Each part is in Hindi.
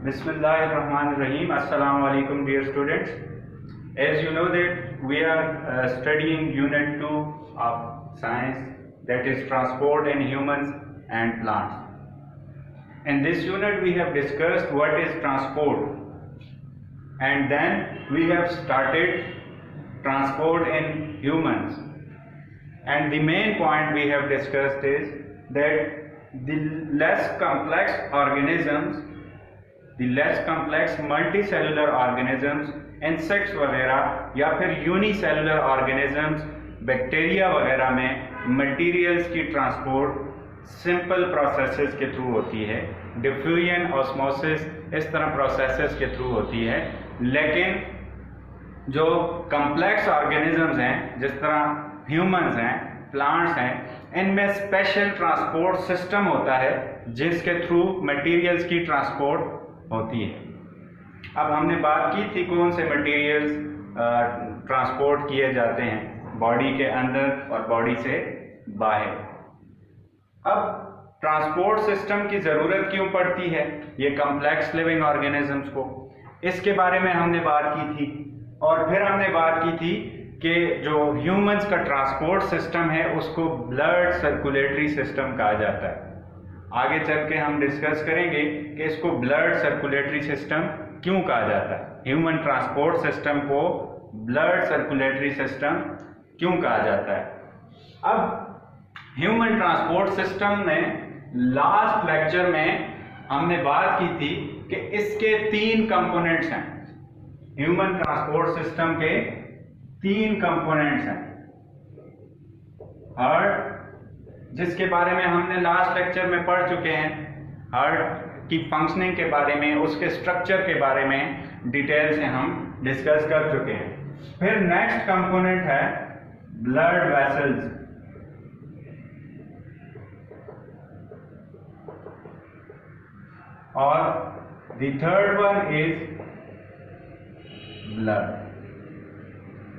Bismillahirrahmanirrahim. Assalamu alaikum, dear students. As you know that we are studying Unit 2 of Science, that is Transport in Humans and Plants. In this unit we have discussed what is transport, and then we have started transport in humans. And the main point we have discussed is that the less complex organisms, the less complex multicellular organisms, insects वगैरह या फिर यूनिसेलुलर ऑर्गेनिजम्स, बैक्टीरिया वगैरह में मटेरियल्स की ट्रांसपोर्ट सिंपल प्रोसेसेस के थ्रू होती है, डिफ्यूजन, ऑस्मोसिस, इस तरह प्रोसेसेस के थ्रू होती है। लेकिन जो कम्प्लेक्स ऑर्गेनिजम्स हैं, जिस तरह ह्यूमंस हैं, प्लांट्स हैं, इनमें स्पेशल ट्रांसपोर्ट सिस्टम होता है जिसके थ्रू मटेरियल्स की ट्रांसपोर्ट होती है। अब हमने बात की थी कौन से मटेरियल्स ट्रांसपोर्ट किए जाते हैं बॉडी के अंदर और बॉडी से बाहर। अब ट्रांसपोर्ट सिस्टम की ज़रूरत क्यों पड़ती है ये कम्प्लेक्स लिविंग ऑर्गेनिजम्स को, इसके बारे में हमने बात की थी। और फिर हमने बात की थी कि जो ह्यूमंस का ट्रांसपोर्ट सिस्टम है उसको ब्लड सर्कुलेटरी सिस्टम कहा जाता है। आगे चल के हम डिस्कस करेंगे कि इसको ब्लड सर्कुलेटरी सिस्टम क्यों कहा जाता है, ह्यूमन ट्रांसपोर्ट सिस्टम को ब्लड सर्कुलेटरी सिस्टम क्यों कहा जाता है। अब ह्यूमन ट्रांसपोर्ट सिस्टम में लास्ट लेक्चर में हमने बात की थी कि इसके 3 कंपोनेंट्स हैं। ह्यूमन ट्रांसपोर्ट सिस्टम के 3 कंपोनेंट्स हैं। हार्ट, जिसके बारे में हमने लास्ट लेक्चर में पढ़ चुके हैं, हार्ट की फंक्शनिंग के बारे में, उसके स्ट्रक्चर के बारे में डिटेल से हम डिस्कस कर चुके हैं। फिर नेक्स्ट कंपोनेंट है ब्लड वेसल्स। और the third one is blood.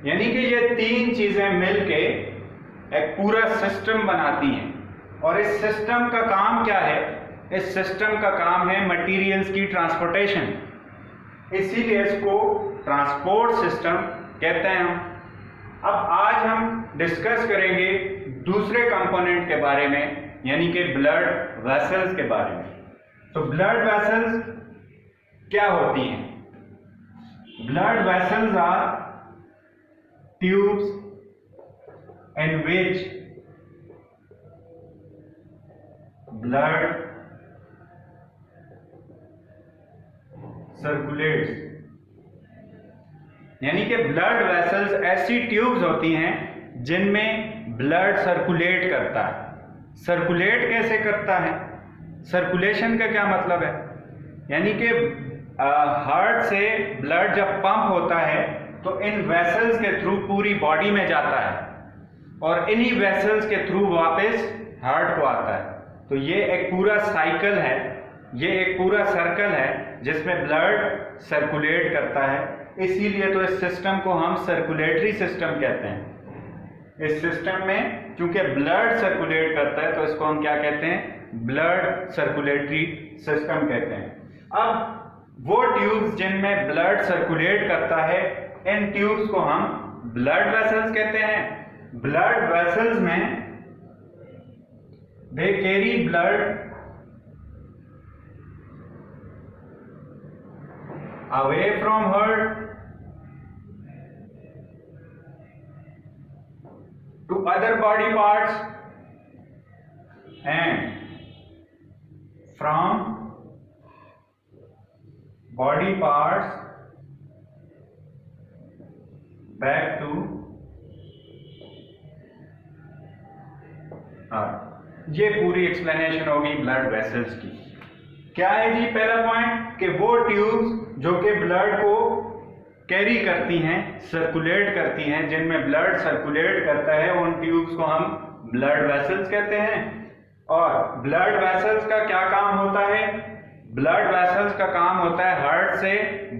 यानी कि ये 3 चीजें मिलके एक पूरा सिस्टम बनाती हैं। और इस सिस्टम का काम क्या है? इस सिस्टम का काम है मटेरियल्स की ट्रांसपोर्टेशन, इसीलिए इसको ट्रांसपोर्ट सिस्टम कहते हैं हम। अब आज हम डिस्कस करेंगे दूसरे कंपोनेंट के बारे में, यानी कि ब्लड वेसल्स के बारे में। तो ब्लड वेसल्स क्या होती हैं? Blood vessels are tubes in which blood circulates। यानी कि ब्लड वेसल्स ऐसी ट्यूब्स होती हैं जिनमें ब्लड सर्कुलेट करता है। सर्कुलेट कैसे करता है? सर्कुलेशन का क्या मतलब है? यानी कि हार्ट से ब्लड जब पंप होता है तो इन वेसल्स के थ्रू पूरी बॉडी में जाता है और इन्हीं वेसल्स के थ्रू वापस हार्ट को आता है। तो ये एक पूरा साइकिल है, ये एक पूरा सर्कल है जिसमें ब्लड सर्कुलेट करता है। इसीलिए तो इस सिस्टम को हम सर्कुलेटरी सिस्टम कहते हैं। इस सिस्टम में चूंकि ब्लड सर्कुलेट करता है तो इसको हम क्या कहते हैं? ब्लड सर्कुलेटरी सिस्टम कहते हैं। अब वो ट्यूब्स जिनमें ब्लड सर्कुलेट करता है, इन ट्यूब्स को हम ब्लड वेसल्स कहते हैं। ब्लड वेसल्स में they carry blood away from heart to other body parts and from body parts back to heart. ये पूरी एक्सप्लेनेशन होगी ब्लड वेसल्स की। क्या है जी पहला पॉइंट? कि वो ट्यूब्स जो कि ब्लड को कैरी करती हैं, सर्कुलेट करती हैं, जिनमें ब्लड सर्कुलेट करता है, उन ट्यूब्स को हम ब्लड वेसल्स कहते हैं। और ब्लड वेसल्स का क्या काम होता है? ब्लड वेसल्स का काम होता है हार्ट से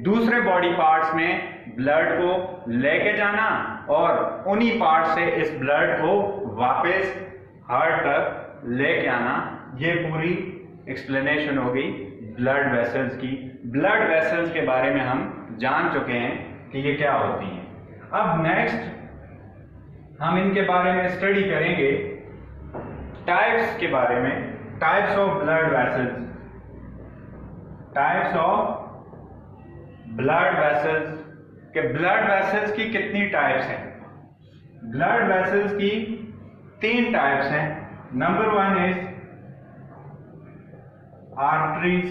दूसरे बॉडी पार्ट्स में ब्लड को लेके जाना और उन्हीं पार्ट से इस ब्लड को वापस हार्ट तक लेके आना। ये पूरी एक्सप्लेनेशन हो गई ब्लड वेसल्स की। ब्लड वेसल्स के बारे में हम जान चुके हैं कि ये क्या होती हैं। अब नेक्स्ट हम इनके बारे में स्टडी करेंगे टाइप्स के बारे में, types of blood vessels, types of blood vessels के ब्लड वेसल्स की कितनी टाइप्स हैं। ब्लड वेसल्स की 3 टाइप्स हैं। नंबर 1 इज आर्टरीज,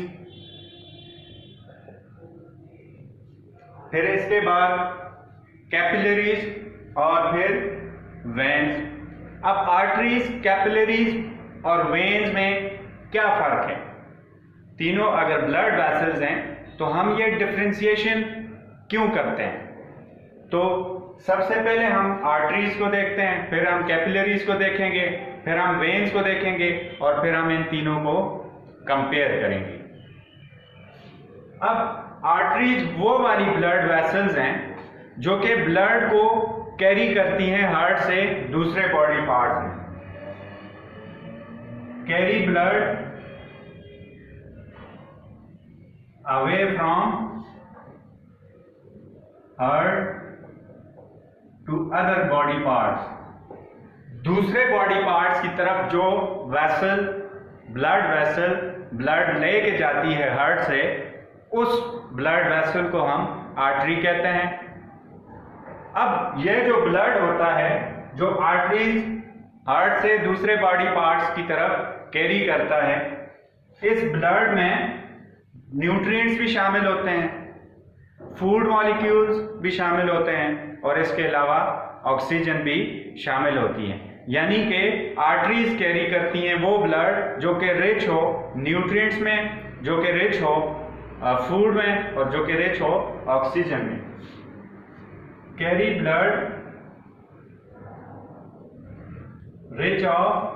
फिर इसके बाद कैपिलरीज और फिर वेन्स। अब आर्टरीज, कैपिलरीज और वेन्स में क्या फर्क है? तीनों अगर ब्लड वेसल्स हैं तो हम ये डिफरेंशिएशन क्यों करते हैं? तो सबसे पहले हम आर्टरीज को देखते हैं, फिर हम कैपिलरीज को देखेंगे, फिर हम वेन्स को देखेंगे और फिर हम इन तीनों को कंपेयर करेंगे। अब आर्टरीज वो वाली ब्लड वेसल्स हैं जो कि ब्लड को कैरी करती हैं हार्ट से दूसरे बॉडी पार्ट्स में। Carry blood away from heart to other body parts. दूसरे बॉडी पार्ट्स की तरफ जो वेसल, ब्लड वेसल ब्लड लेके जाती है हार्ट से, उस ब्लड वेसल को हम आर्टरी कहते हैं। अब यह जो ब्लड होता है जो आर्टरीज हार्ट से दूसरे बॉडी पार्ट्स की तरफ कैरी करता है, इस ब्लड में न्यूट्रिएंट्स भी शामिल होते हैं, फूड मॉलिक्यूल्स भी शामिल होते हैं और इसके अलावा ऑक्सीजन भी शामिल होती है। यानी कि आर्टरीज कैरी करती हैं वो ब्लड जो कि रिच हो न्यूट्रिएंट्स में, जो कि रिच हो फूड में और जो कि रिच हो ऑक्सीजन में। Carry blood rich of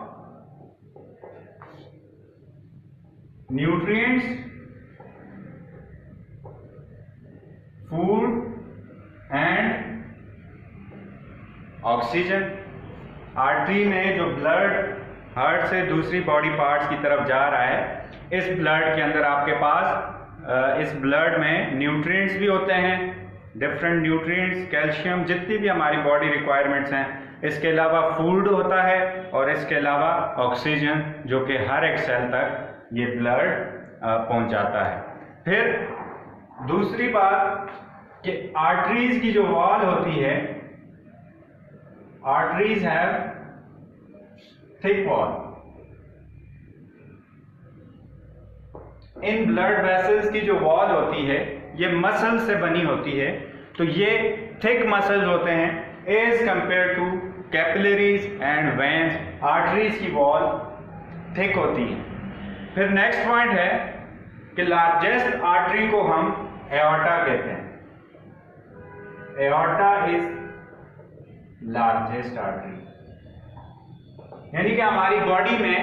nutrients, food and oxygen. Artery में जो ब्लड हार्ट से दूसरी बॉडी पार्ट्स की तरफ जा रहा है, इस ब्लड के अंदर आपके पास इस ब्लड में न्यूट्रिएंट्स भी होते हैं, डिफरेंट न्यूट्रिएंट्स, कैल्शियम, जितनी भी हमारी बॉडी रिक्वायरमेंट्स हैं। इसके अलावा फूड होता है और इसके अलावा ऑक्सीजन जो कि हर एक सेल तक ये ब्लड पहुंचाता है। फिर दूसरी बात कि आर्टरीज की जो वॉल होती है, arteries have thick wall. In blood vessels की जो वॉल होती है ये मसल से बनी होती है, तो ये थिक मसल्स होते हैं as compare to capillaries and veins. Arteries की वॉल थिक होती है। फिर नेक्स्ट पॉइंट है कि लार्जेस्ट आर्टरी को हम एओर्टा कहते हैं। एओर्टा इज लार्जेस्ट आर्टरी, यानी कि हमारी बॉडी में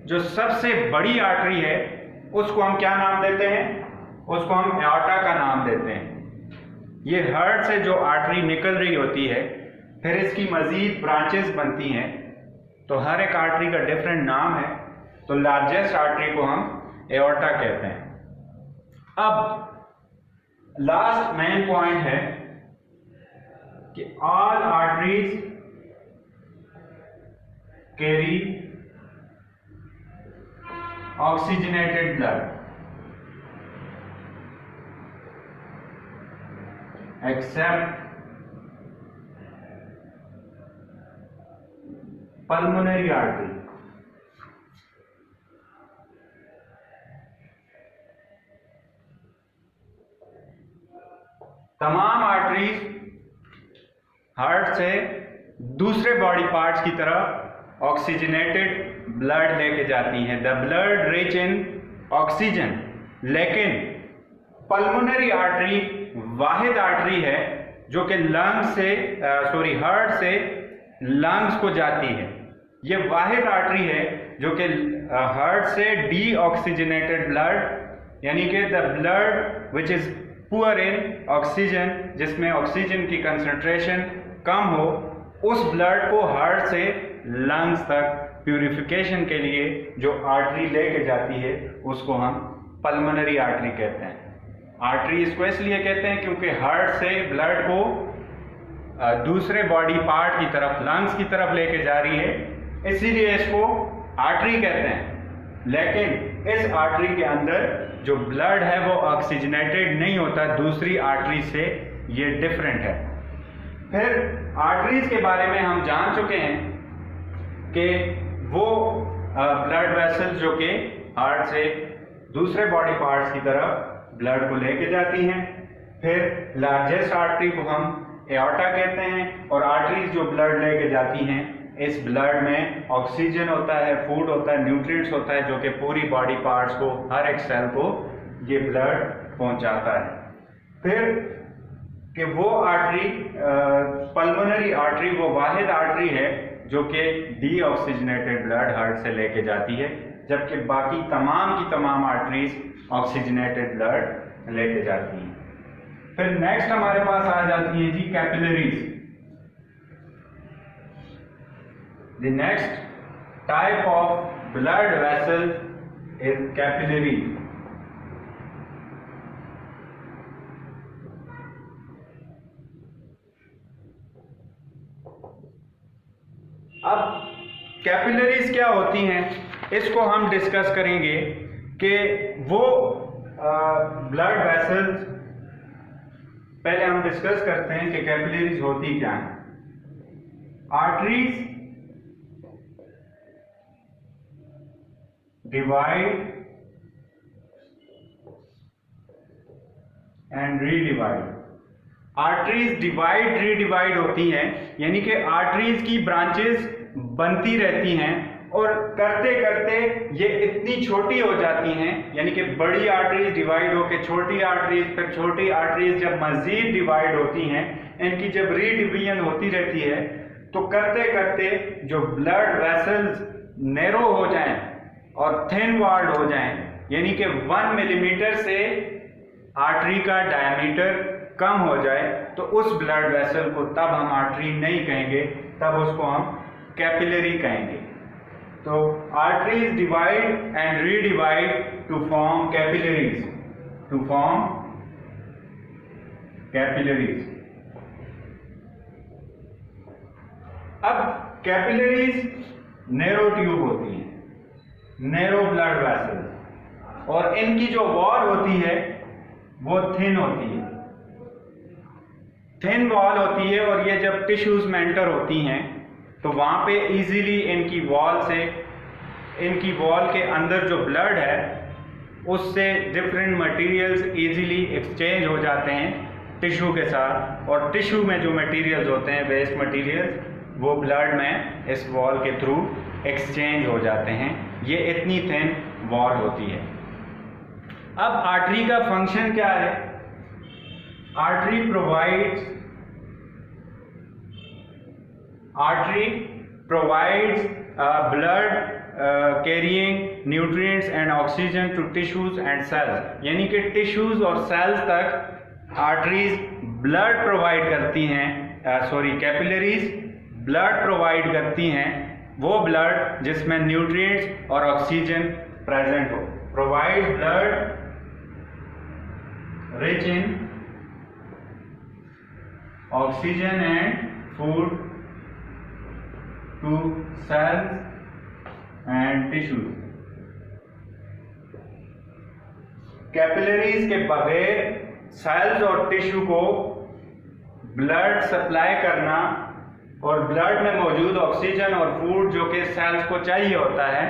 जो सबसे बड़ी आर्टरी है उसको हम क्या नाम देते हैं? उसको हम एओर्टा का नाम देते हैं। ये हार्ट से जो आर्टरी निकल रही होती है, फिर इसकी मजीद ब्रांचेस बनती हैं, तो हर एक आर्टरी का डिफरेंट नाम है। तो लार्जेस्ट आर्टरी को हम एओर्टा कहते हैं। अब लास्ट मेन पॉइंट है कि all arteries carry oxygenated blood accept pulmonary artery. तमाम आर्टरीज हार्ट से दूसरे बॉडी पार्ट्स की तरफ ऑक्सीजनेटेड ब्लड लेके जाती हैं, the blood rich in oxygen. लेकिन पल्मोनरी आर्टरी वाहिद आर्टरी है जो कि लंग्स से हार्ट से लंग्स को जाती है। ये वाहिद आर्टरी है जो कि हार्ट से डीऑक्सीजनेटेड ब्लड, यानी कि the blood which is poor in oxygen, जिसमें ऑक्सीजन की कंसंट्रेशन कम हो, उस ब्लड को हार्ट से लंग्स तक प्यूरिफिकेशन के लिए जो आर्टरी लेके जाती है उसको हम पल्मोनरी आर्टरी कहते हैं। आर्टरी इसको इसलिए कहते हैं क्योंकि हार्ट से ब्लड को दूसरे बॉडी पार्ट की तरफ, लंग्स की तरफ लेके जा रही है, इसीलिए इसको आर्टरी कहते हैं। लेकिन इस आर्टरी के अंदर जो ब्लड है वो ऑक्सीजनेटेड नहीं होता दूसरी आर्टरी से, ये डिफरेंट है। फिर आर्टरीज के बारे में हम जान चुके हैं कि वो ब्लड वेसल्स जो कि हार्ट से दूसरे बॉडी पार्ट्स की तरफ ब्लड को लेके जाती हैं। फिर लार्जेस्ट आर्टरी को हम एओर्टा कहते हैं, और आर्टरीज जो ब्लड लेके जाती हैं, इस ब्लड में ऑक्सीजन होता है, फूड होता है, न्यूट्रिएंट्स होता है, जो कि पूरी बॉडी पार्ट्स को, हर एक सेल को ये ब्लड पहुंचाता है। फिर कि वो आर्टरी, पल्मोनरी आर्टरी, वो वाहिद आर्टरी है जो कि डीऑक्सीजनेटेड ब्लड हार्ट से लेके जाती है, जबकि बाकी तमाम की तमाम आर्टरीज ऑक्सीजनेटेड ब्लड लेके जाती हैं। फिर नेक्स्ट हमारे पास आ जाती है जी capillaries. The next type of blood vessel is capillary. अब कैपिलरीज क्या होती हैं, इसको हम डिस्कस करेंगे कि वो ब्लड वेसल्स, पहले हम डिस्कस करते हैं कि कैपिलरीज होती क्या है। Arteries divide and redivide. Arteries divide redivide होती हैं, यानी कि आर्टरीज की ब्रांचेस बनती रहती हैं और करते करते ये इतनी छोटी हो जाती हैं, यानी कि बड़ी आर्टरीज डिवाइड होकर छोटी आर्टरीज, फिर छोटी आर्टरीज जब मजीद डिवाइड होती हैं, इनकी जब रीडिवीजन होती रहती है, तो करते करते जो ब्लड वेसल्स नैरो हो जाएं और थिन वॉल्ड हो जाएं, यानी कि 1 मिलीमीटर से आर्टरी का डायमीटर कम हो जाए, तो उस ब्लड वेसल को तब हम आर्टरी नहीं कहेंगे, तब उसको हम कैपिलरी कहेंगे। तो arteries divide and redivide to form capillaries, to form capillaries. अब कैपिलरीज नैरो ट्यूब होती हैं, नैरो ब्लड वेसल, और इनकी जो वॉल होती है वो थिन होती है, थिन वॉल होती है, और ये जब टिश्यूज में एंटर होती हैं तो वहाँ पे इजीली इनकी वॉल से, इनकी वॉल के अंदर जो ब्लड है उससे डिफरेंट मटेरियल्स इजीली एक्सचेंज हो जाते हैं टिश्यू के साथ, और टिश्यू में जो मटेरियल्स होते हैं, वेस्ट मटेरियल्स, वो ब्लड में इस वॉल के थ्रू एक्सचेंज हो जाते हैं। ये इतनी थिन वॉल होती है। अब आर्टरी का फंक्शन क्या है? Artery provides blood carrying nutrients and oxygen to tissues and cells, यानी कि टिश्यूज और सेल्स तक आर्टरीज ब्लड प्रोवाइड करती हैं, कैपिलरीज ब्लड प्रोवाइड करती हैं, वो ब्लड जिसमें न्यूट्रिएंट्स और ऑक्सीजन प्रेजेंट हो। Provide blood rich in oxygen and food to cells and tissues। Capillaries के बगैर सेल्स और टिश्यू को ब्लड सप्लाई करना और ब्लड में मौजूद ऑक्सीजन और फूड जो कि सेल्स को चाहिए होता है,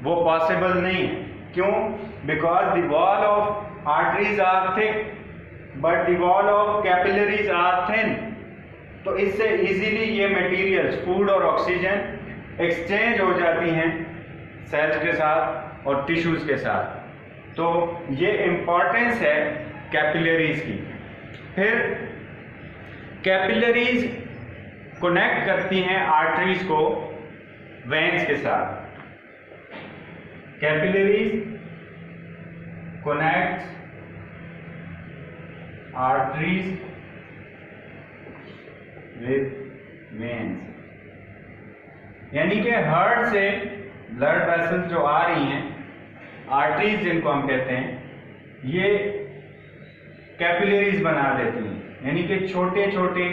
वो पॉसिबल नहीं है। क्यों? Because the wall of arteries are thick but the wall of capillaries are thin. तो इससे इजीली ये मटेरियल्स, फूड और ऑक्सीजन एक्सचेंज हो जाती हैं सेल्स के साथ और टिश्यूज के साथ। तो ये इम्पॉर्टेंस है कैपिलरीज की। फिर कैपिलरीज कनेक्ट करती हैं आर्टरीज को वेन्स के साथ। Capillaries connect arteries with veins, यानी कि हार्ट से ब्लड वेसल्स जो आ रही हैं आर्टरीज जिनको हम कहते हैं, ये कैपिलरीज बना देती हैं, यानी कि छोटे छोटे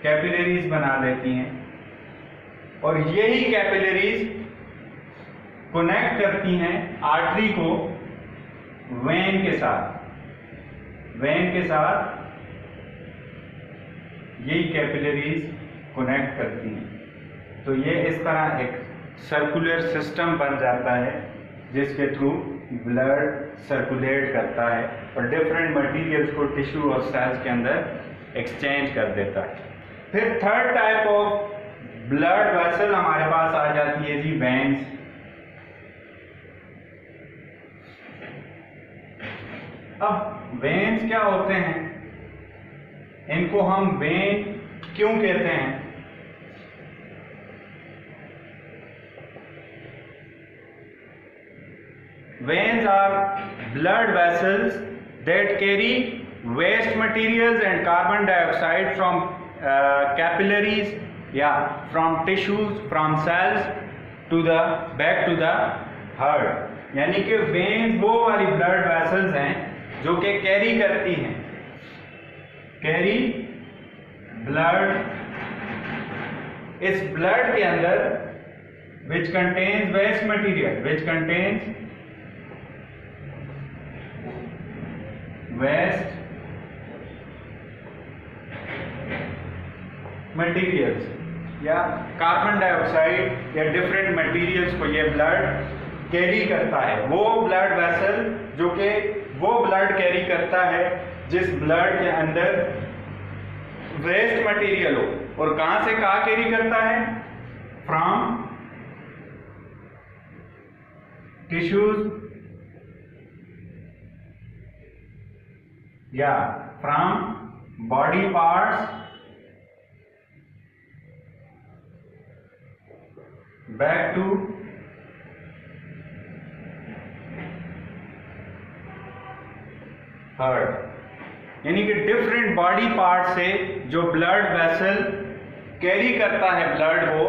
कैपिलरीज बना देती हैं, और यही कैपिलरीज कनेक्ट करती हैं आर्टरी को वेन के साथ। वेन के साथ यही कैपिलरीज कनेक्ट करती हैं। तो ये इस तरह एक सर्कुलर सिस्टम बन जाता है जिसके थ्रू ब्लड सर्कुलेट करता है और डिफरेंट मटेरियल्स को टिश्यू और सेल्स के अंदर एक्सचेंज कर देता है। फिर third type of blood vessel हमारे पास आ जाती है जी वेन्स। अब वेन्स क्या होते हैं, इनको हम वेन क्यों कहते हैं? Veins are blood vessels that carry waste materials and carbon dioxide from capillaries, from tissues, from cells to the back to the heart. यानी कि veins वो वाली blood vessels हैं जो कि कैरी करती हैं, कैरी ब्लड, इस ब्लड के अंदर which contains waste material, which contains waste materials या कार्बन डाइऑक्साइड या डिफरेंट मटेरियल्स को ये ब्लड कैरी करता है। वो ब्लड वेसल जो कि वो ब्लड कैरी करता है जिस ब्लड के अंदर वेस्ट मटेरियल हो, और कहां से कहां कैरी करता है? फ्रॉम टिश्यूज या from body parts back to heart. यानी कि डिफरेंट बॉडी पार्ट से जो ब्लड वेसल कैरी करता है ब्लड को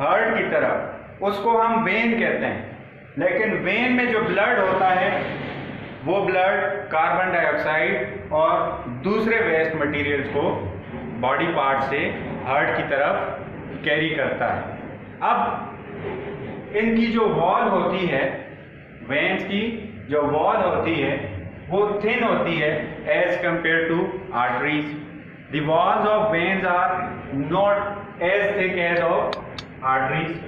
हार्ट की तरफ, उसको हम वेन कहते हैं। लेकिन वेन में जो ब्लड होता है वो ब्लड कार्बन डाइऑक्साइड और दूसरे वेस्ट मटेरियल्स को बॉडी पार्ट से हार्ट की तरफ कैरी करता है। अब इनकी जो वॉल होती है, वेन्स की जो वॉल होती है वो थिन होती है as compare to arteries. The walls of veins are not as thick as of arteries.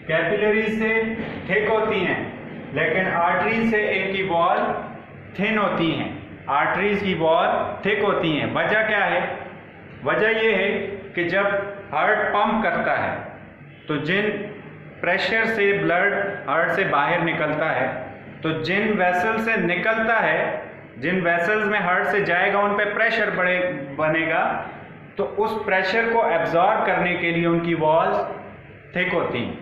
Capillaries से थिक होती हैं लेकिन आर्टरीज से इनकी वॉल थिन होती हैं, आर्टरीज की वॉल थिक होती हैं। वजह क्या है? वजह यह है कि जब हार्ट पंप करता है तो जिन प्रेशर से ब्लड हार्ट से बाहर निकलता है, तो जिन वेसल से निकलता है, जिन वेसल्स में हार्ट से जाएगा उन पे प्रेशर बनेगा, तो उस प्रेशर को एब्जॉर्ब करने के लिए उनकी वॉल्स थिक होती हैं।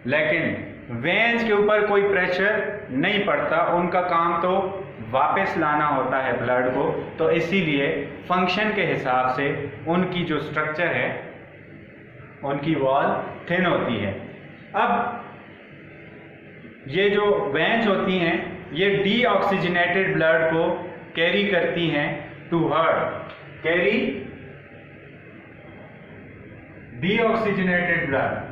लेकिन वेन्स के ऊपर कोई प्रेशर नहीं पड़ता, उनका काम तो वापस लाना होता है ब्लड को, तो इसीलिए फंक्शन के हिसाब से उनकी जो स्ट्रक्चर है उनकी वॉल थिन होती है। अब ये जो वेन्स होती हैं ये डीऑक्सीजनेटेड ब्लड को कैरी करती हैं to heart. Carry deoxygenated blood,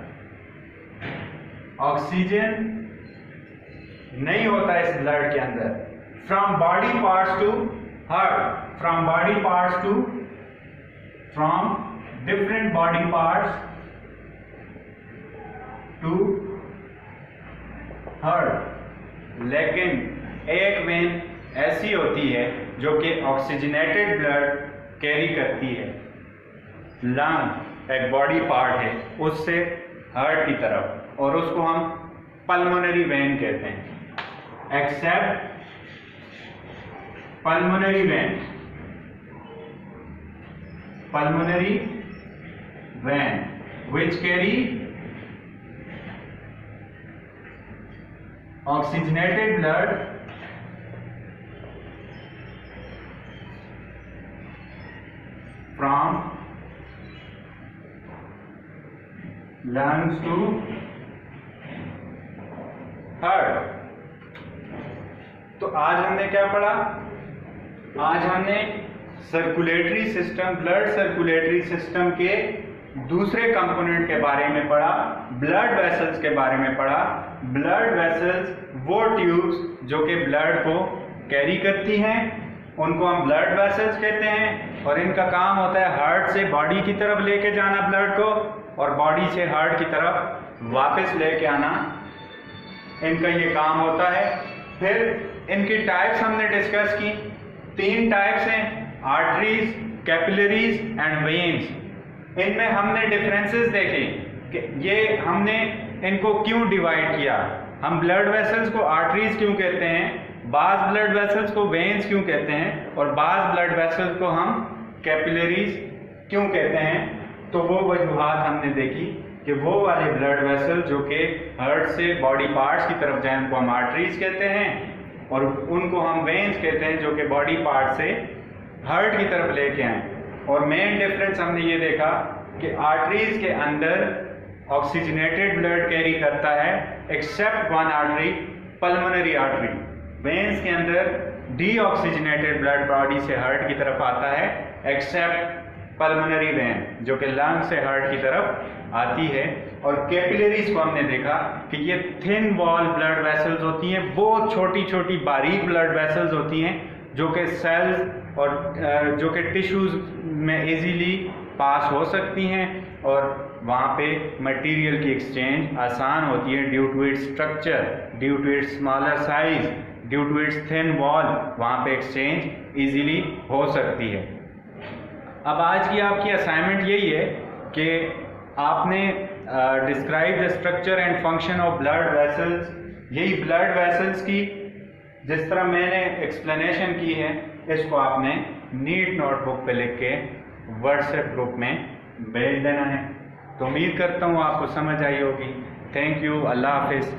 oxygen नहीं होता इस ब्लड के अंदर, from body parts to heart, from body parts to, from different body parts to heart. लेकिन एक वेन ऐसी होती है जो कि ऑक्सीजनेटेड ब्लड कैरी करती है, लंग एक बॉडी पार्ट है उससे हार्ट की तरफ, और उसको हम पल्मोनरी वेन कहते हैं। Accept pulmonary vein, pulmonary vein which carry oxygenated blood from lungs to heart। तो आज हमने क्या पढ़ा? आज हमने circulatory system, blood circulatory system के दूसरे कंपोनेंट के बारे में पढ़ा, ब्लड वेसल्स के बारे में पढ़ा। ब्लड वेसल्स वो ट्यूब्स जो कि ब्लड को कैरी करती हैं, उनको हम ब्लड वेसल्स कहते हैं, और इनका काम होता है हार्ट से बॉडी की तरफ लेके जाना ब्लड को, और बॉडी से हार्ट की तरफ वापस लेके आना, इनका ये काम होता है। फिर इनकी टाइप्स हमने डिस्कस की। 3 टाइप्स हैं, आर्टरीज, कैपिलरीज एंड वेन्स। इनमें हमने डिफरेंसेस देखे कि ये हमने इनको क्यों डिवाइड किया। हम ब्लड वेसल्स को आर्टरीज क्यों कहते हैं, बाज़ ब्लड वेसल्स को वेन्स क्यों कहते हैं, और बाज़ ब्लड वेसल्स को हम कैपिलरीज क्यों कहते हैं। तो वो वजूहात हमने देखी कि वो वाले ब्लड वेसल जो कि हार्ट से बॉडी पार्ट्स की तरफ जाए उनको हम आर्टरीज कहते हैं, और उनको हम वेन्स कहते हैं जो कि बॉडी पार्ट से हार्ट की तरफ लेके आए। और मेन डिफरेंस हमने ये देखा कि आर्टरीज के अंदर ऑक्सीजनेटेड ब्लड कैरी करता है except one artery, pulmonary artery. Veins के अंदर डीऑक्सीजनेटेड ब्लड बॉडी से हार्ट की तरफ आता है एक्सेप्ट पल्मोनरी वेन जो कि लंग से हार्ट की तरफ आती है। और कैपिलरीज को हमने देखा कि ये थिन वॉल ब्लड वेसल्स होती हैं, बहुत छोटी छोटी बारीक ब्लड वेसल्स होती हैं जो कि सेल्स और जो कि टिश्यूज में इजीली पास हो सकती हैं, और वहाँ पे मटेरियल की एक्सचेंज आसान होती है due to its structure, due to its smaller size, due to its thin wall, वहाँ पे एक्सचेंज इजीली हो सकती है। अब आज की आपकी असाइनमेंट यही है कि आपने describe the structure and function of blood vessels. यही ब्लड वेसल्स की जिस तरह मैंने एक्सप्लेनेशन की है, इसको आपने नीट नोटबुक पे लिख के व्हाट्सएप ग्रुप में भेज देना है। तो उम्मीद करता हूँ आपको समझ आई होगी। थैंक यू, अल्लाह हाफिज़।